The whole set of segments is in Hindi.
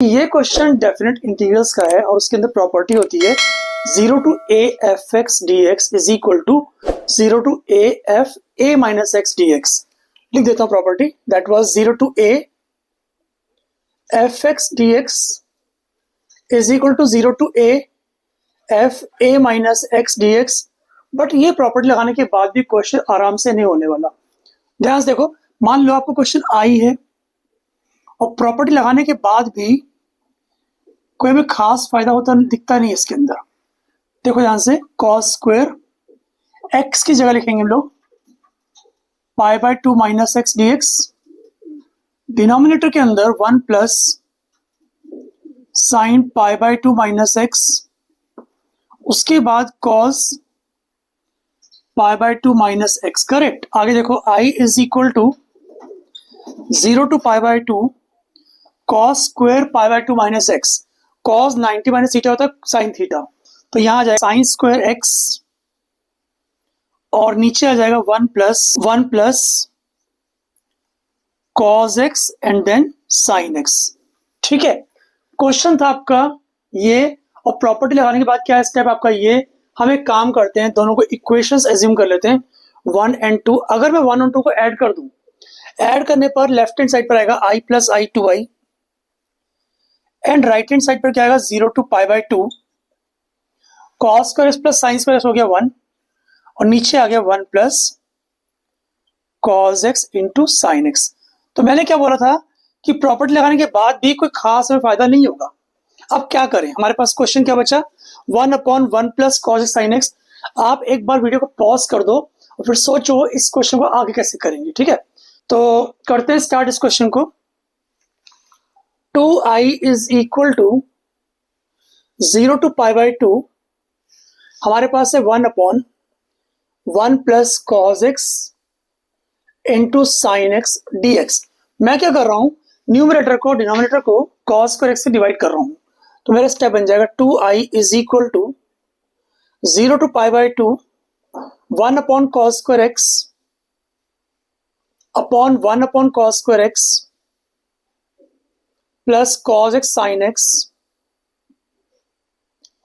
ये क्वेश्चन डेफिनेट इंटीग्रल्स का है और उसके अंदर प्रॉपर्टी होती है 0 to a f x dx is equal to 0 to a f a minus x dx। लिख देता हूं property, that was 0 to a f x dx is equal to 0 to a f a minus x dx। But ये प्रॉपर्टी लगाने के बाद भी क्वेश्चन आराम से नहीं होने वाला। ध्यान से देखो, मान लो आपको क्वेश्चन आई है और प्रॉपर्टी लगाने के बाद भी कोई भी खास फायदा होता दिखता नहीं इसके अंदर। देखो ध्यान से, कॉस स्क्वायर एक्स की जगह लिखेंगे हम लोग pi by 2 minus X D X. Denominator के अंदर 1 plus sine pi by 2 minus X, उसके बाद cos pi by 2 minus X. Correct. आगे देखो, I is equal to 0 to pi by 2 cos square pi by 2 minus X. Cos 90 minus theta होता है साइन थीटा, तो यहां आ जाएगा साइन स्क्वायर एक्स और नीचे आ जाएगा 1 plus cos x and then sine x. ठीक है, क्वेश्चन था आपका ये, और प्रॉपर्टी लगाने के बाद क्या स्टेप आपका ये। हम एक काम करते हैं, दोनों को इक्वेशंस एज्यूम कर लेते हैं 1 and 2। अगर मैं 1 और 2 को ऐड कर दूं, ऐड करने पर लेफ्ट हैंड साइड पर आएगा i plus i 2i and right hand side पर क्या आएगा 0 to pi by 2 cos square plus sine square हो गया 1 और नीचे आ गया 1 plus cos x into sine x. तो मैंने क्या बोला था कि प्रॉपर्टी लगाने के बाद भी कोई खास हमें फायदा नहीं होगा। अब क्या करें, हमारे पास क्वेश्चन क्या बचा 1/1 plus cos x sine x. आप एक बार वीडियो को पॉज कर दो और फिर सोचो इस क्वेश्चन को आगे कैसे करेंगे। ठीक है, तो करते हैं स्टार्ट इस क्वेश्चन को। 2i is equal to 0 to pi by 2, हमारे पास है 1/1 plus cos x into sine x D x. मैं क्या कर रहा हूं, न्यूमरेटर को डिनोमिनेटर को कॉस स्क्वायर एक्स से डिवाइड कर रहा हूं, तो मेरा स्टेप बन जाएगा 2i is equal to 0 to pi by 2 1 upon cos square x upon 1 upon cos square x plus cos x sine x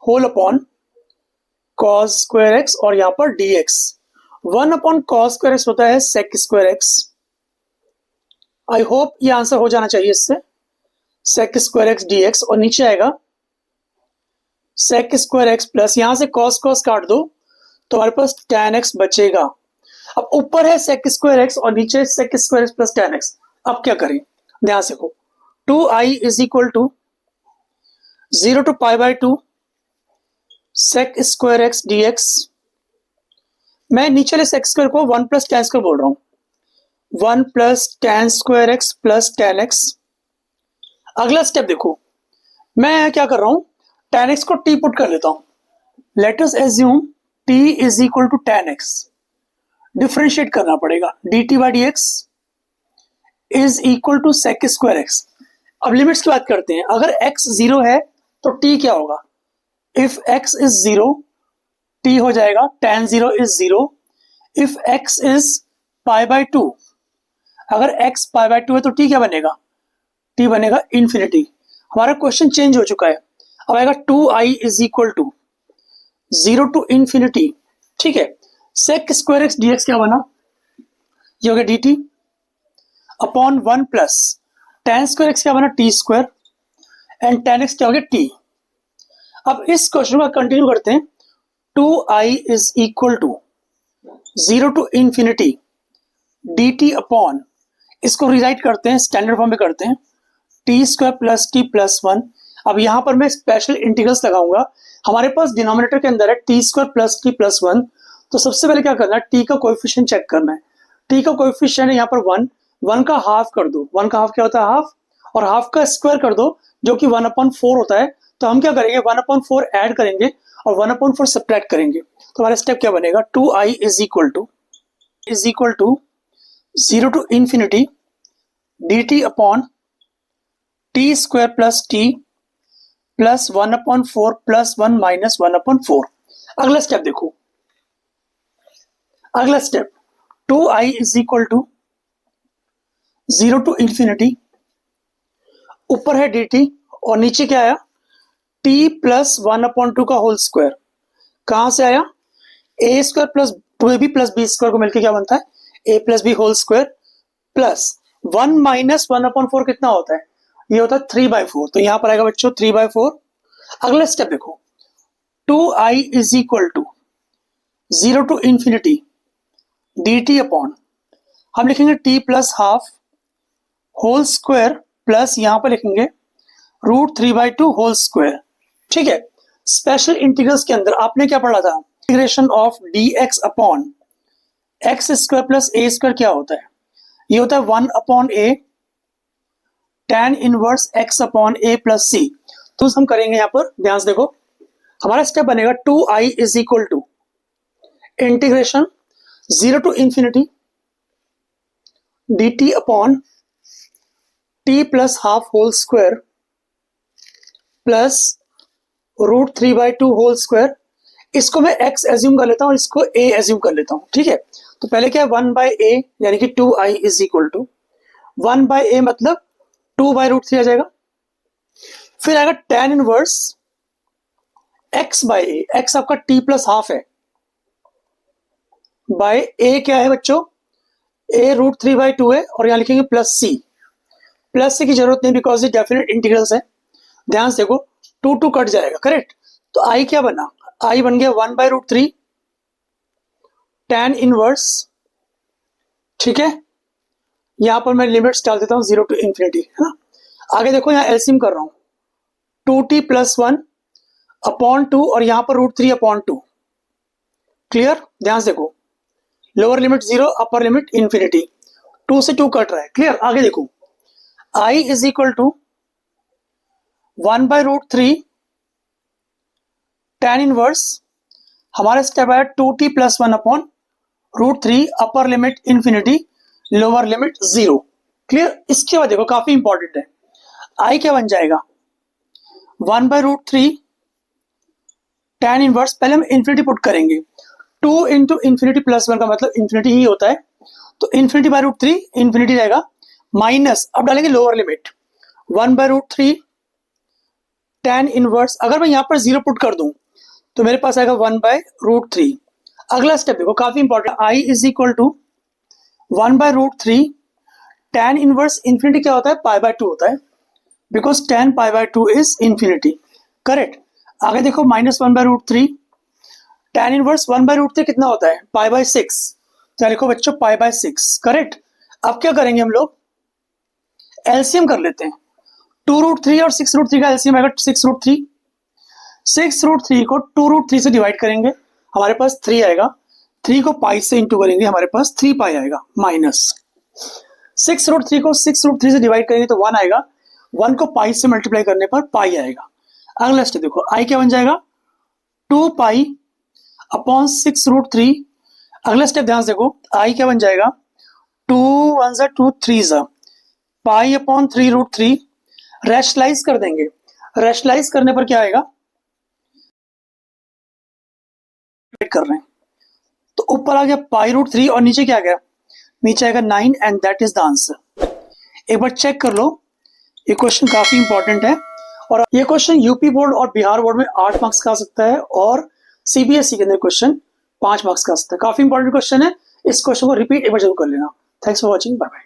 whole upon cos square x और यहां पर d x. 1 upon cos square x होता है sec square x. I hope ये आंसर हो जाना चाहिए इससे, sec square x D x, और नीचे आएगा सेक स्क्वायर एक्स प्लस यहां से कॉस कॉस काट दो तो हमारे पास tan एक्स बचेगा। अब ऊपर है सेक स्क्वायर एक्स और नीचे sec square x plus tan x. अब क्या करें, ध्यान से देखो, 2i is equal to 0 to pi by 2 sec square x D x. मैं नीचे वाले सेक स्क्वायर को 1 प्लस tan स्क्वायर बोल रहा हूं, 1 plus tan square x plus tan x. अगला स्टेप देखो, मैं क्या कर रहा हूं, tan एक्स को t पुट कर लेता हूं। Let us assume t is equal to tan x. Differentiate करना पड़ेगा, dt by d x is equal to sec square x. अब लिमिट्स की बात करते हैं, अगर x 0 है तो t क्या होगा, इफ x इज 0 t हो जाएगा tan 0 is 0। If x is pi by 2, अगर x पाई बाय 2 है तो t क्या बनेगा, t बनेगा इंफिनिटी। हमारा क्वेश्चन चेंज हो चुका है, अब आएगा 2i is equal to 0 to infinity. ठीक है, sec square x D x क्या बना, ये हो गया dt upon 1 plus tan square x क्या बना t square and tan x क्या हो गया t। अब इस क्वेश्चन को कंटिन्यू करते हैं। 2i is equal to 0 to infinity dt upon, इसको रिराइट करते हैं, स्टैंडर्ड फॉर्म में करते हैं, t square plus t plus 1। अब यहां पर मैं स्पेशल इंटीग्रल्स लगाऊंगा। हमारे पास डिनोमिनेटर के अंदर है t square plus t plus 1, तो सबसे पहले क्या करना है, t का कोएफिशिएंट चेक करना है। t का कोएफिशिएंट है यहाँ पर 1 का हाफ कर दो, 1 का हाफ क्या होता है हाफ, और हाफ का स्क्वायर कर दो जो कि 1/4 होता है। तो हम क्या करेंगे, 1/4 ऐड करेंगे और 1/4 सब्ट्रैक्ट करेंगे, तो हमारा स्टेप क्या बनेगा, 2i is equal to 0 to infinity dt upon t square plus t plus 1/4 plus 1 minus 1/4। अगला स्टेप देखो, अगला step 2i is equal to 0 to infinity, ऊपर है dt और नीचे क्या आया, t प्लस 1/2 का होल स्क्वायर। कहां से आया, a square plus 2ab plus b square को मिलकर क्या बनता है, a plus b whole square plus 1 minus 1/4 कितना होता है, ये होता है 3/4। तो यहां पर आएगा बच्चों 3/4। अगला स्टेप देखो, 2i is equal to 0 to infinity dt upon, हम लिखेंगे t plus half whole square plus यहां पर लिखेंगे √3/2 होल स्क्वायर। ठीक है, स्पेशल इंटीग्रल्स के अंदर आपने क्या पढ़ा था, integration of dx upon X square plus A square क्या होता है, ये होता है 1/a tan inverse x upon a plus C. तो हम करेंगे यहां पर, ध्यान से देखो, हमारा स्टेप बनेगा 2i is equal to integration 0 to infinity dt upon t plus half whole square plus √3/2 whole square. इसको मैं x एज्यूम कर लेता हूं और इसको a एज्यूम कर लेता हूं। ठीक है, तो पहले क्या है 1/a यानी कि 2i is equal to 1/a मतलब 2/√3 आ जाएगा। फिर आएगा tan इनवर्स x/a, x आपका t प्लस हाफ है, बाय a क्या है बच्चों, a √3/2 है और यहां लिखेंगे प्लस c। प्लस c की जरूरत नहीं बिकॉज ये डेफिनेट इंटीग्रल्स है। ध्यान से देखो 2 कट जाएगा, करेक्ट। तो i क्या बना, i बन गया 1/√3 tan इनवर्स। ठीक है, यहां पर मैं लिमिट्स डाल देता हूं 0 टू इंफिनिटी, है ना। आगे देखो यहाँ एलसीएम कर रहा हूं, 2t प्लस 1 अपॉन 2 और यहां पर √3/2। क्लियर, ध्यान से देखो, लोअर लिमिट 0 अपर लिमिट इंफिनिटी, 2 से 2 कट रहा है। क्लियर, आगे देखो i is equal to 1/√3 tan inverse, हमारा स्टेप आया 2t plus 1 upon √3 upper limit infinity lower limit 0। Clear, इसके बाद देखो काफी इंपॉर्टेंट है, i क्या बन जाएगा 1/√3 tan इनवर्स, पहले हम इंफिनिटी पुट करेंगे, 2 इंटू इंफिनिटी प्लस 1 का मतलब इंफिनिटी ही होता है, तो इंफिनिटी बाय √3 इंफिनिटी रहेगा माइनस, अब डालेंगे लोअर लिमिट 1/√3 tan इनवर्स। अगर मैं यहां पर 0 पुट कर दूं तो मेरे पास आएगा 1/√3। अगला स्टेप देखो काफी important, i is equal to 1/√3 tan inverse infinity क्या होता है, π/2 होता है, because tan π/2 is infinity. Correct, आगे देखो -1/√3 tan इनवर्स 1/√3 कितना होता है, π/6। क्या लिखो बच्चों, π/6। करेक्ट, अब क्या करेंगे हम लोग, एलसीएम कर लेते हैं, 2√3 और 6√3 का एलसीएम आएगा 6√3। 6√3 को 2√3 से डिवाइड करेंगे, हमारे पास 3 आएगा, 3 को पाई से इंटू करेंगे, हमारे पास 3 पाई आएगा, माइनस 6√3 को 6√3 से डिवाइड करेंगे तो 1 आएगा, 1 को पाई से मल्टीप्लाई करने पर पाई आएगा। अगला स्टेप देखो, i क्या बन जाएगा 2 पाई अपॉन 6√3। अगला स्टेप ध्यान से देखो, i क्या बन जाएगा 2 1 2 3 पाई अपॉन 3√3। रैशनलाइज कर देंगे, रैशनलाइज करने पर क्या आएगा, कर रहे हैं तो ऊपर आ गया π√3 और नीचे क्या आ गया, नीचे आएगा 9 and that is the answer. एक बार चेक कर लो, ये क्वेश्चन काफी इंपॉर्टेंट है और ये क्वेश्चन यूपी बोर्ड और बिहार बोर्ड में 8 मार्क्स का आ सकता है और सीबीएसई के अंदर क्वेश्चन 5 मार्क्स का आ सकता है। काफी इंपॉर्टेंट क्वेश्चन है, इस क्वेश्चन को रिपीट एक बार जरूर कर लेना। Thanks for watching, bye bye.